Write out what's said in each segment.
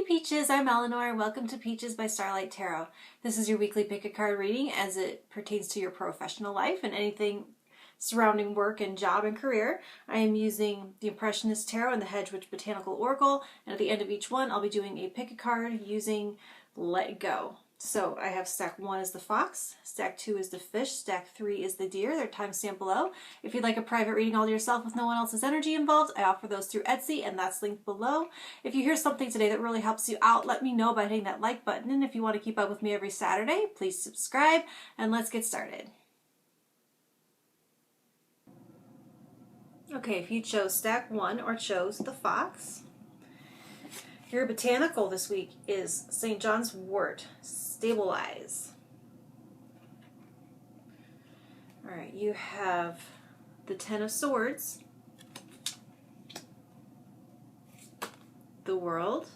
Peaches, I'm Eleanor and welcome to Peaches by Starlight Tarot. This is your weekly pick a card reading as it pertains to your professional life and anything surrounding work and job and career. I am using the Impressionist Tarot and the Hedgewitch Botanical Oracle, and at the end of each one I'll be doing a pick a card using Let Go. So I have stack 1 is the fox, stack 2 is the fish, stack 3 is the deer. They're timestamped below. If you'd like a private reading all to yourself with no one else's energy involved, I offer those through Etsy, and that's linked below. If you hear something today that really helps you out, let me know by hitting that like button. And if you want to keep up with me every Saturday, please subscribe, and let's get started. Okay, if you chose stack 1 or chose the fox, your botanical this week is St. John's wort. Stabilize. All right, you have the 10 of Swords, the World,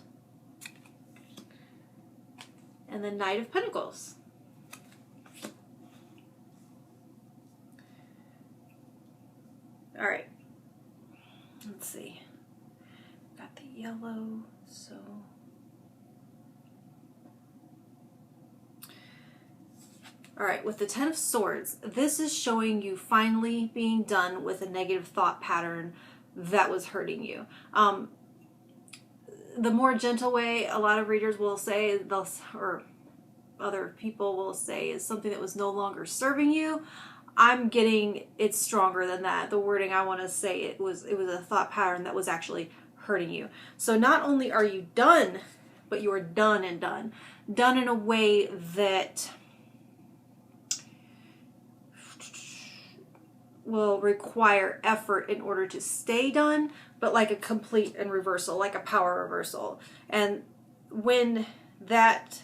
and the Knight of Pentacles. All right, let's see. Got the yellow, so all right, with the 10 of Swords, this is showing you finally being done with a negative thought pattern that was hurting you. The more gentle way a lot of readers will say, or other people will say, is something that was no longer serving you. I'm getting it's stronger than that. The wording I want to say, it was a thought pattern that was actually hurting you. So not only are you done, but you are done and done. Done in a way that will require effort in order to stay done, but like a complete and reversal, like a power reversal. And when that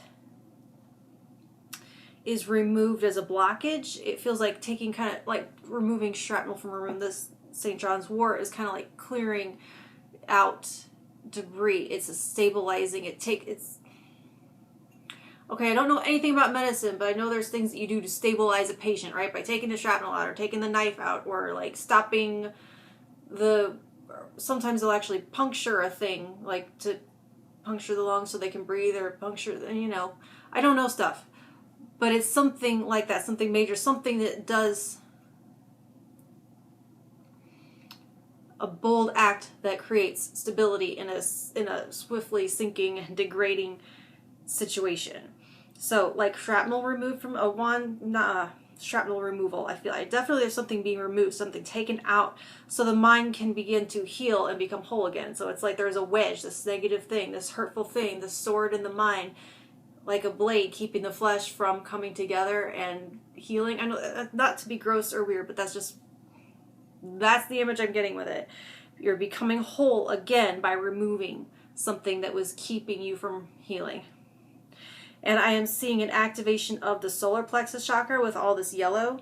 is removed as a blockage, it feels like taking kind of like removing shrapnel from a room. This St. John's wort is kind of like clearing out debris. It's a stabilizing. It's okay, I don't know anything about medicine, but I know there's things that you do to stabilize a patient, right? By taking the shrapnel out or taking the knife out or like stopping sometimes they'll actually puncture a thing, like to puncture the lungs so they can breathe, or puncture, I don't know stuff. But it's something like that, something major, something that does a bold act that creates stability in a swiftly sinking, degrading situation. So like shrapnel removed from a wand, shrapnel removal. I feel like definitely there's something being removed, something taken out, so the mind can begin to heal and become whole again. So it's like there's a wedge, this negative thing, this hurtful thing, this sword in the mind, like a blade keeping the flesh from coming together and healing. I know, not to be gross or weird, but that's the image I'm getting with it. You're becoming whole again by removing something that was keeping you from healing. And I am seeing an activation of the solar plexus chakra with all this yellow.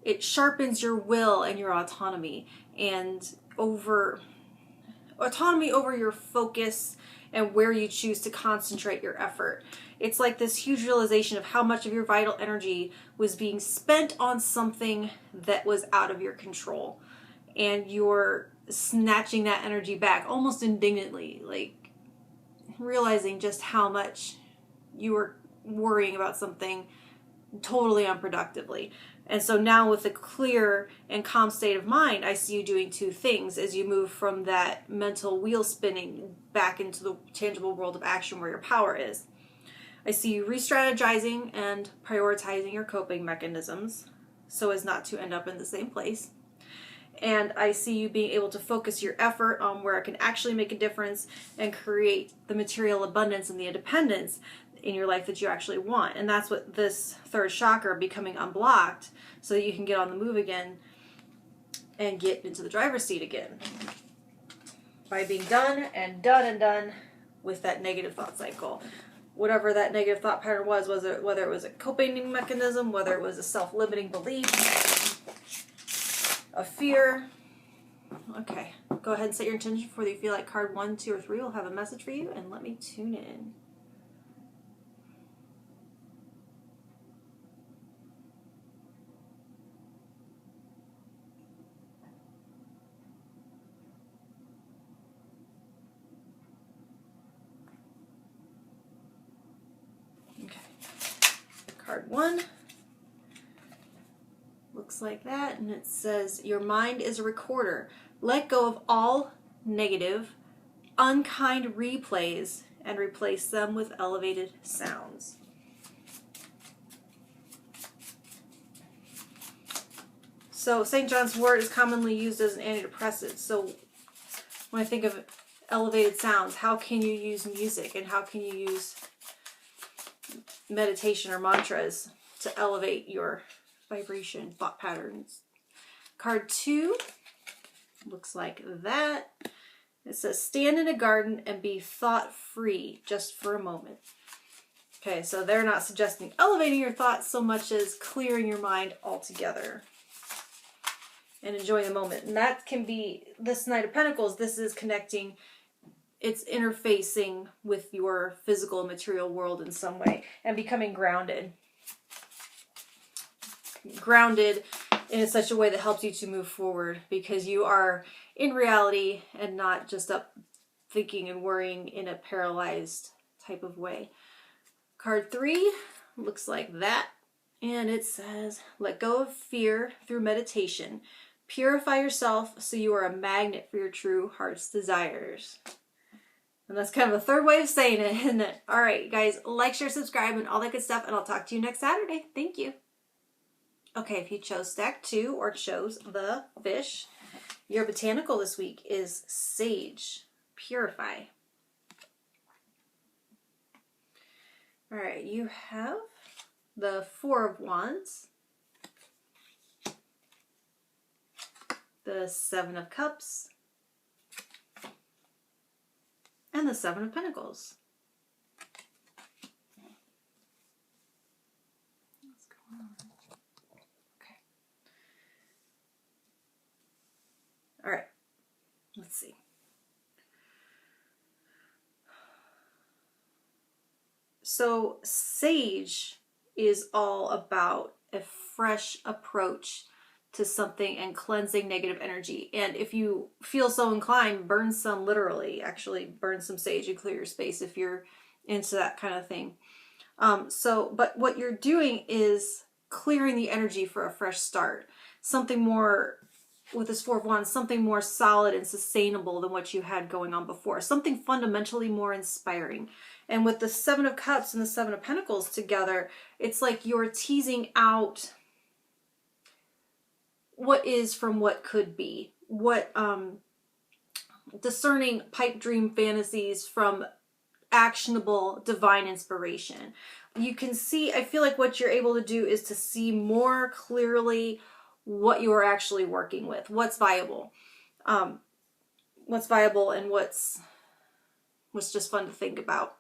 It sharpens your will and your autonomy, and autonomy over your focus and where you choose to concentrate your effort. It's like this huge realization of how much of your vital energy was being spent on something that was out of your control. And you're snatching that energy back almost indignantly, like realizing just how much you were worrying about something totally unproductively. And so now with a clear and calm state of mind, I see you doing two things as you move from that mental wheel spinning back into the tangible world of action where your power is. I see you re-strategizing and prioritizing your coping mechanisms so as not to end up in the same place. And I see you being able to focus your effort on where it can actually make a difference and create the material abundance and the independence in your life that you actually want. And that's what this third chakra, becoming unblocked, so that you can get on the move again and get into the driver's seat again. By being done and done and done with that negative thought cycle. Whatever that negative thought pattern was whether it was a coping mechanism, whether it was a self-limiting belief, a fear. Okay, go ahead and set your intention for whether you feel like card 1, 2, or 3 will have a message for you, and let me tune in. 1 looks like that, and it says, your mind is a recorder. Let go of all negative, unkind replays and replace them with elevated sounds. So St. John's wort is commonly used as an antidepressant. So when I think of elevated sounds, how can you use music and how can you use meditation or mantras to elevate your vibration, thought patterns? Card 2 looks like that. It says, stand in a garden and be thought-free just for a moment. Okay, so they're not suggesting elevating your thoughts so much as clearing your mind altogether and enjoying the moment. And that can be, this Knight of Pentacles, this is connecting, it's interfacing with your physical and material world in some way and becoming grounded. Grounded in such a way that helps you to move forward because you are in reality and not just up thinking and worrying in a paralyzed type of way. Card 3 looks like that, and it says, let go of fear through meditation. Purify yourself so you are a magnet for your true heart's desires. And that's kind of a third way of saying it, isn't it? All right, guys, like, share, subscribe, and all that good stuff, and I'll talk to you next Saturday. Thank you. Okay, if you chose stack 2 or chose the fish, your botanical this week is Sage. Purify. All right, you have the 4 of Wands, the 7 of Cups, and the 7 of Pentacles. What's going on? Okay. All right. Let's see. So Sage is all about a fresh approach to something and cleansing negative energy. And if you feel so inclined, burn some, literally, actually burn some sage and clear your space if you're into that kind of thing. But what you're doing is clearing the energy for a fresh start. Something more, with this 4 of Wands, something more solid and sustainable than what you had going on before. Something fundamentally more inspiring. And with the 7 of Cups and the 7 of Pentacles together, it's like you're teasing out what is from what could be. What, discerning pipe dream fantasies from actionable divine inspiration. You can see, I feel like what you're able to do is to see more clearly what you are actually working with, what's viable, and what's just fun to think about,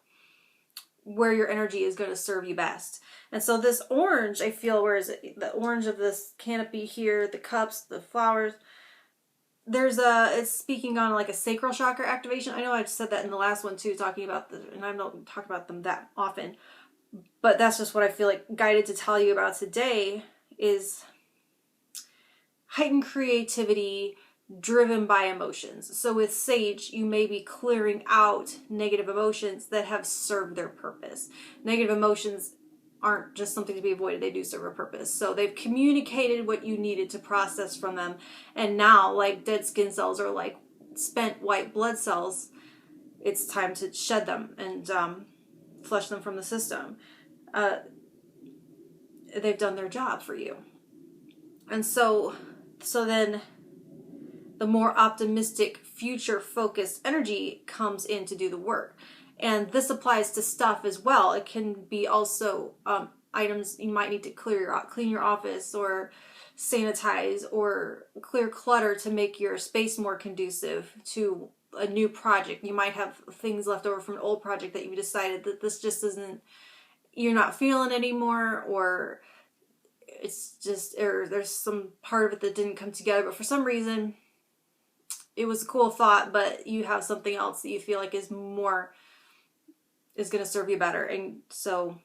where your energy is going to serve you best. And so this orange, I feel, where is it? The orange of this canopy here, the cups, the flowers, it's speaking on like a sacral chakra activation. I know I've said that in the last one too, talking about and I don't talk about them that often, but that's just what I feel like guided to tell you about today is heightened creativity driven by emotions. So with Sage, you may be clearing out negative emotions that have served their purpose. Negative emotions aren't just something to be avoided, they do serve a purpose. So they've communicated what you needed to process from them, and now, like dead skin cells or like spent white blood cells, it's time to shed them and flush them from the system. They've done their job for you. And so then the more optimistic, future-focused energy comes in to do the work. And this applies to stuff as well. It can be also items you might need to clean your office or sanitize or clear clutter to make your space more conducive to a new project. You might have things left over from an old project that you decided that this just isn't, you're not feeling anymore, or it's just, or there's some part of it that didn't come together, but for some reason it was a cool thought, but you have something else that you feel like is going to serve you better. And so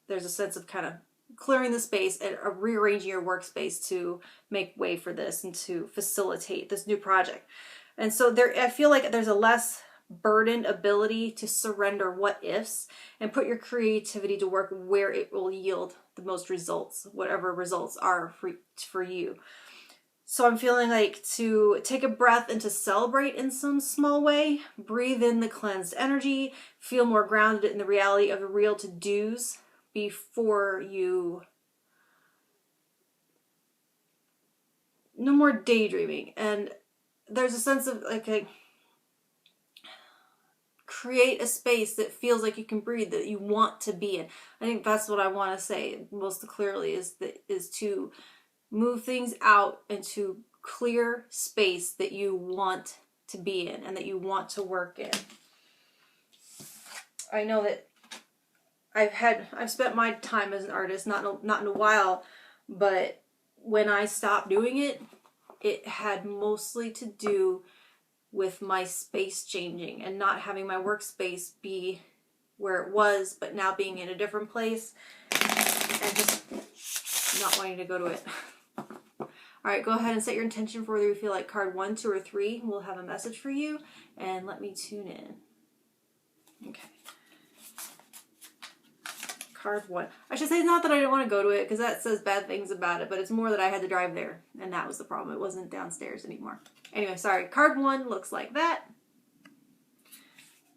there's a sense of kind of clearing the space and rearranging your workspace to make way for this and to facilitate this new project. And so I feel like there's a less burdened ability to surrender what ifs and put your creativity to work where it will yield the most results, whatever results are for you. So I'm feeling like to take a breath and to celebrate in some small way. Breathe in the cleansed energy. Feel more grounded in the reality of the real to-dos before you... No more daydreaming. And there's a sense of like create a space that feels like you can breathe, that you want to be in. I think that's what I want to say most clearly is to move things out into clear space that you want to be in and that you want to work in. I know that I've spent my time as an artist, not in a while, but when I stopped doing it, it had mostly to do with my space changing and not having my workspace be where it was, but now being in a different place and just not wanting to go to it. All right, go ahead and set your intention for whether you feel like card 1, 2, or 3 will have a message for you, and let me tune in. Okay. Card 1. I should say it's not that I didn't want to go to it, because that says bad things about it, but it's more that I had to drive there, and that was the problem. It wasn't downstairs anymore. Anyway, sorry. Card 1 looks like that.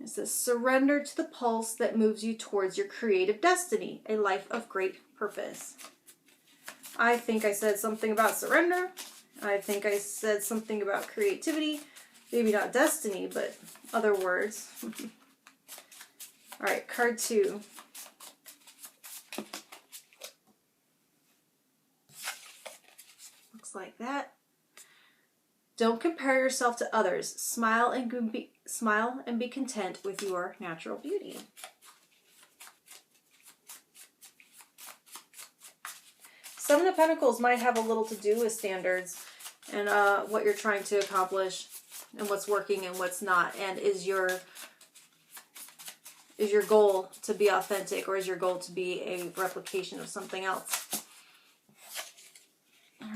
It says, surrender to the pulse that moves you towards your creative destiny, a life of great purpose. I think I said something about surrender. I think I said something about creativity. Maybe not destiny, but other words. All right, card 2. Looks like that. Don't compare yourself to others. Smile and be content with your natural beauty. Seven of Pentacles might have a little to do with standards and what you're trying to accomplish and what's working and what's not. And is your goal to be authentic, or is your goal to be a replication of something else?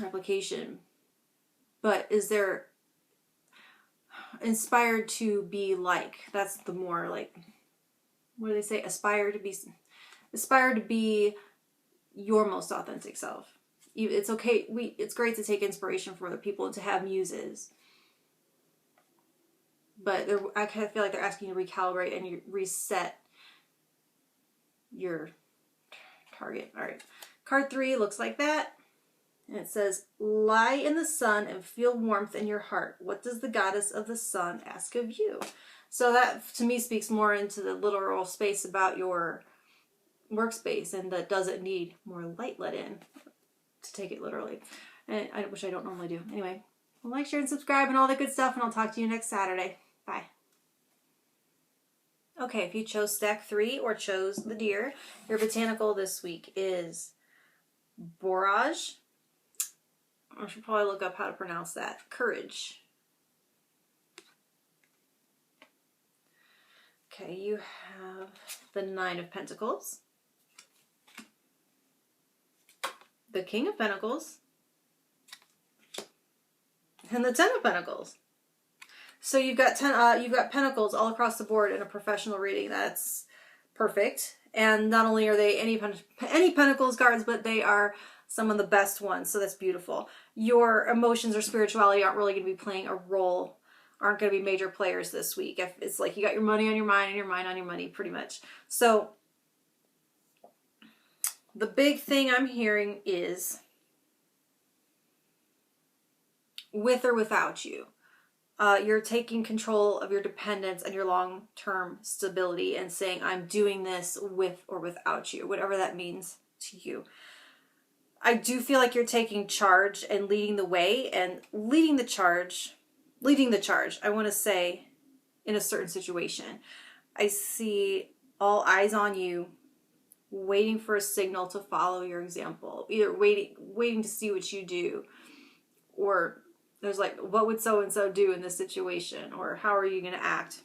Replication. But is there inspired to be like? That's the more like, what do they say? Aspire to be your most authentic self. It's okay. It's great to take inspiration from other people and to have muses. But I kind of feel like they're asking you to recalibrate and you reset your target. All right. Card 3 looks like that. And it says, lie in the sun and feel warmth in your heart. What does the goddess of the sun ask of you? So that, to me, speaks more into the literal space about your workspace, and that doesn't need more light let in, to take it literally. And which I don't normally do. Anyway, like, share, and subscribe, and all the good stuff, and I'll talk to you next Saturday. Bye. Okay, if you chose stack 3 or chose the deer, your botanical this week is Borage. I should probably look up how to pronounce that. Courage. Okay, you have the 9 of Pentacles, the King of Pentacles, and the 10 of Pentacles. So you've got Pentacles all across the board in a professional reading. That's perfect. And not only are they any Pentacles cards, but they are some of the best ones. So that's beautiful. Your emotions or spirituality aren't really going to be playing a role, aren't going to be major players this week. It's like you got your money on your mind and your mind on your money, pretty much. So the big thing I'm hearing is with or without you. You're taking control of your dependence and your long-term stability and saying, I'm doing this with or without you, whatever that means to you. I do feel like you're taking charge and leading the way, and leading the charge, I want to say, in a certain situation. I see all eyes on you, waiting for a signal to follow your example, either waiting to see what you do, or there's like, what would so-and-so do in this situation? Or how are you going to act?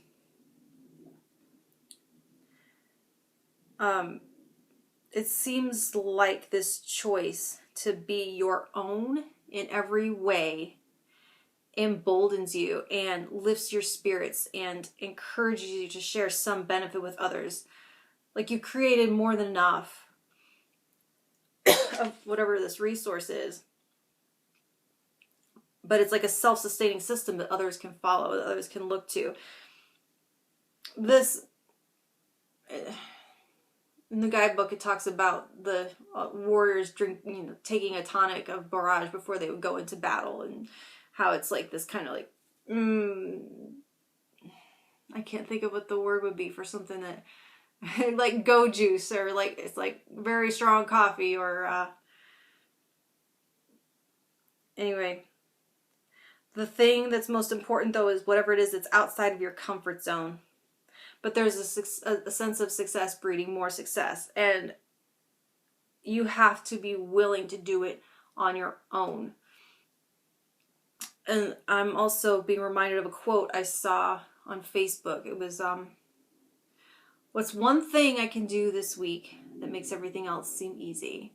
It seems like this choice to be your own in every way emboldens you and lifts your spirits and encourages you to share some benefit with others. Like you created more than enough of whatever this resource is. But it's like a self-sustaining system that others can follow, that others can look to. This, in the guidebook, it talks about the warriors taking a tonic of barrage before they would go into battle, and how it's like this kind of like, I can't think of what the word would be for something that, like go juice, or like, it's like very strong coffee, or, anyway. The thing that's most important, though, is whatever it is that's outside of your comfort zone. But there's a sense of success breeding more success. And you have to be willing to do it on your own. And I'm also being reminded of a quote I saw on Facebook. It was, what's one thing I can do this week that makes everything else seem easy?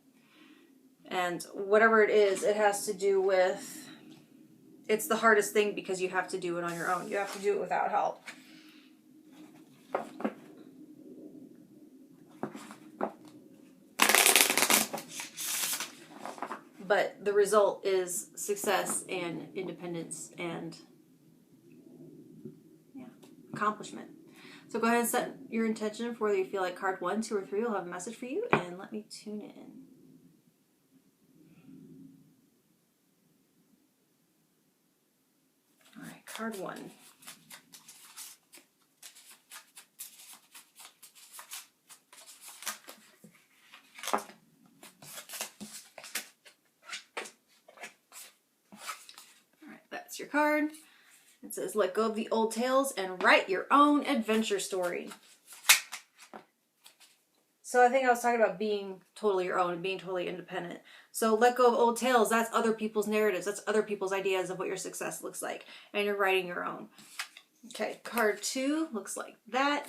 And whatever it is, it has to do with... It's the hardest thing because you have to do it on your own. You have to do it without help. But the result is success and independence and accomplishment. So go ahead and set your intention for whether you feel like card 1, 2, or 3 will have a message for you, and let me tune in. Card 1. All right, that's your card. It says, let go of the old tales and write your own adventure story. So I think I was talking about being totally your own and being totally independent. So let go of old tales. That's other people's narratives. That's other people's ideas of what your success looks like. And you're writing your own. Okay, card 2 looks like that.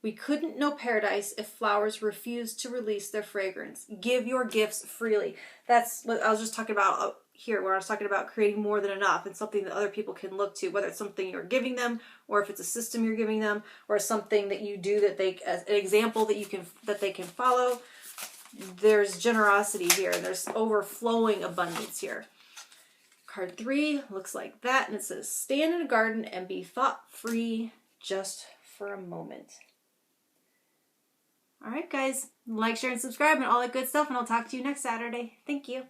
We couldn't know paradise if flowers refused to release their fragrance. Give your gifts freely. That's what I was just talking about here, where I was talking about creating more than enough and something that other people can look to, whether it's something you're giving them, or if it's a system you're giving them, or something that you do that they, as an example that they can follow. There's generosity here, and there's overflowing abundance here. Card 3 looks like that, and it says, stand in a garden and be thought-free just for a moment. All right, guys, like, share, and subscribe, and all that good stuff, and I'll talk to you next Saturday. Thank you.